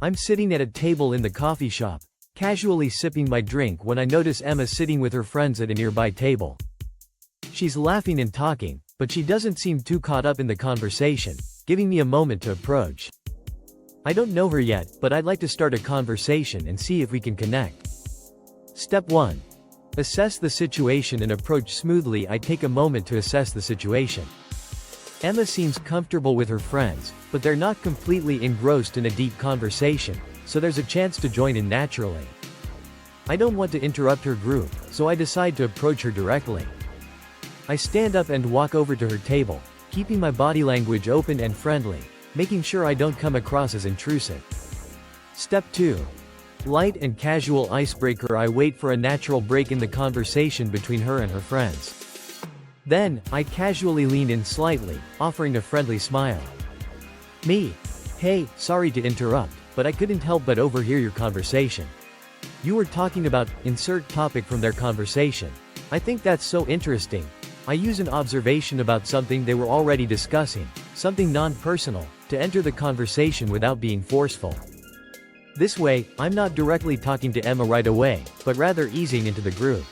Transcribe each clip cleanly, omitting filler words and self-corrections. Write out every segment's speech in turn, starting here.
I'm sitting at a table in the coffee shop, casually sipping my drink when I notice Emma sitting with her friends at a nearby table. She's laughing and talking, but she doesn't seem too caught up in the conversation, giving me a moment to approach. I don't know her yet, but I'd like to start a conversation and see if we can connect. Step 1. Assess the situation and approach smoothly. I take a moment to assess the situation. Emma seems comfortable with her friends, but they're not completely engrossed in a deep conversation, so there's a chance to join in naturally. I don't want to interrupt her group, so I decide to approach her directly. I stand up and walk over to her table, keeping my body language open and friendly, making sure I don't come across as intrusive. Step 2. Light and casual icebreaker. I wait for a natural break in the conversation between her and her friends. Then, I casually lean in slightly, offering a friendly smile. Me. Hey, sorry to interrupt, but I couldn't help but overhear your conversation. You were talking about, insert topic from their conversation. I think that's so interesting. I use an observation about something they were already discussing, something non-personal, to enter the conversation without being forceful. This way, I'm not directly talking to Emma right away, but rather easing into the group.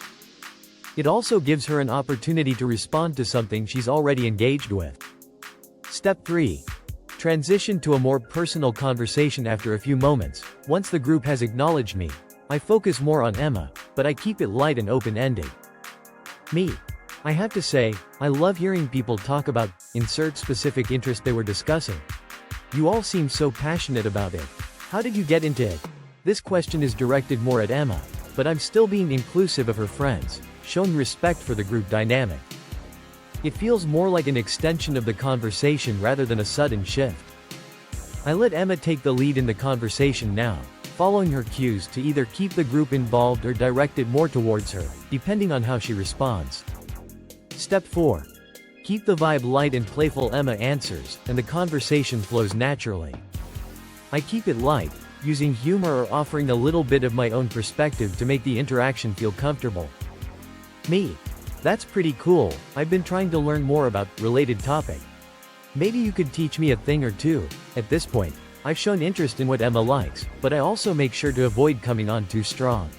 It also gives her an opportunity to respond to something she's already engaged with. Step 3. Transition to a more personal conversation. After a few moments, once the group has acknowledged me, I focus more on Emma, but I keep it light and open-ended. Me. I have to say, I love hearing people talk about, insert specific interest they were discussing. You all seem so passionate about it. How did you get into it? This question is directed more at Emma, but I'm still being inclusive of her friends, showing respect for the group dynamic. It feels more like an extension of the conversation rather than a sudden shift. I let Emma take the lead in the conversation now, following her cues to either keep the group involved or direct it more towards her, depending on how she responds. Step 4. Keep the vibe light and playful. Emma answers, and the conversation flows naturally. I keep it light, using humor or offering a little bit of my own perspective to make the interaction feel comfortable. Me. That's pretty cool. I've been trying to learn more about related topic. Maybe you could teach me a thing or two. At this point, I've shown interest in what Emma likes, but I also make sure to avoid coming on too strong.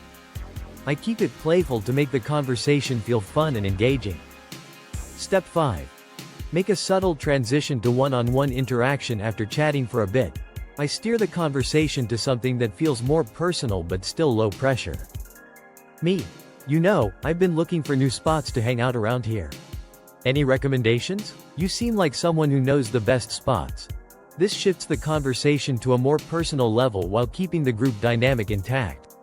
I keep it playful to make the conversation feel fun and engaging. Step 5. Make a subtle transition to one-on-one interaction. After chatting for a bit, I steer the conversation to something that feels more personal but still low pressure. Me. You know, I've been looking for new spots to hang out around here. Any recommendations? You seem like someone who knows the best spots. This shifts the conversation to a more personal level while keeping the group dynamic intact.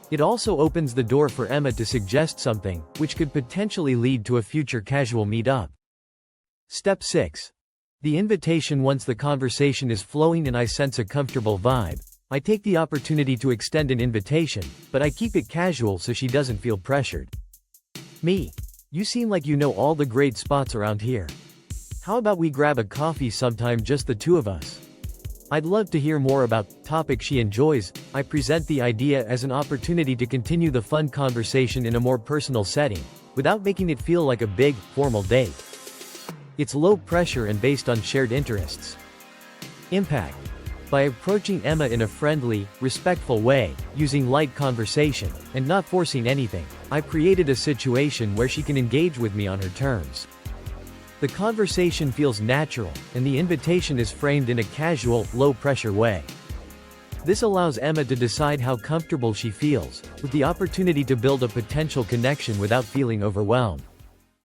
It also opens the door for Emma to suggest something, which could potentially lead to a future casual meetup. Step 6. The invitation. Once the conversation is flowing and I sense a comfortable vibe, I take the opportunity to extend an invitation, but I keep it casual so she doesn't feel pressured. Me. You seem like you know all the great spots around here. How about we grab a coffee sometime, just the two of us? I'd love to hear more about topic she enjoys. I present the idea as an opportunity to continue the fun conversation in a more personal setting, without making it feel like a big, formal date. It's low pressure and based on shared interests. Impact. By approaching Emma in a friendly, respectful way, using light conversation, and not forcing anything, I've created a situation where she can engage with me on her terms. The conversation feels natural, and the invitation is framed in a casual, low-pressure way. This allows Emma to decide how comfortable she feels, with the opportunity to build a potential connection without feeling overwhelmed.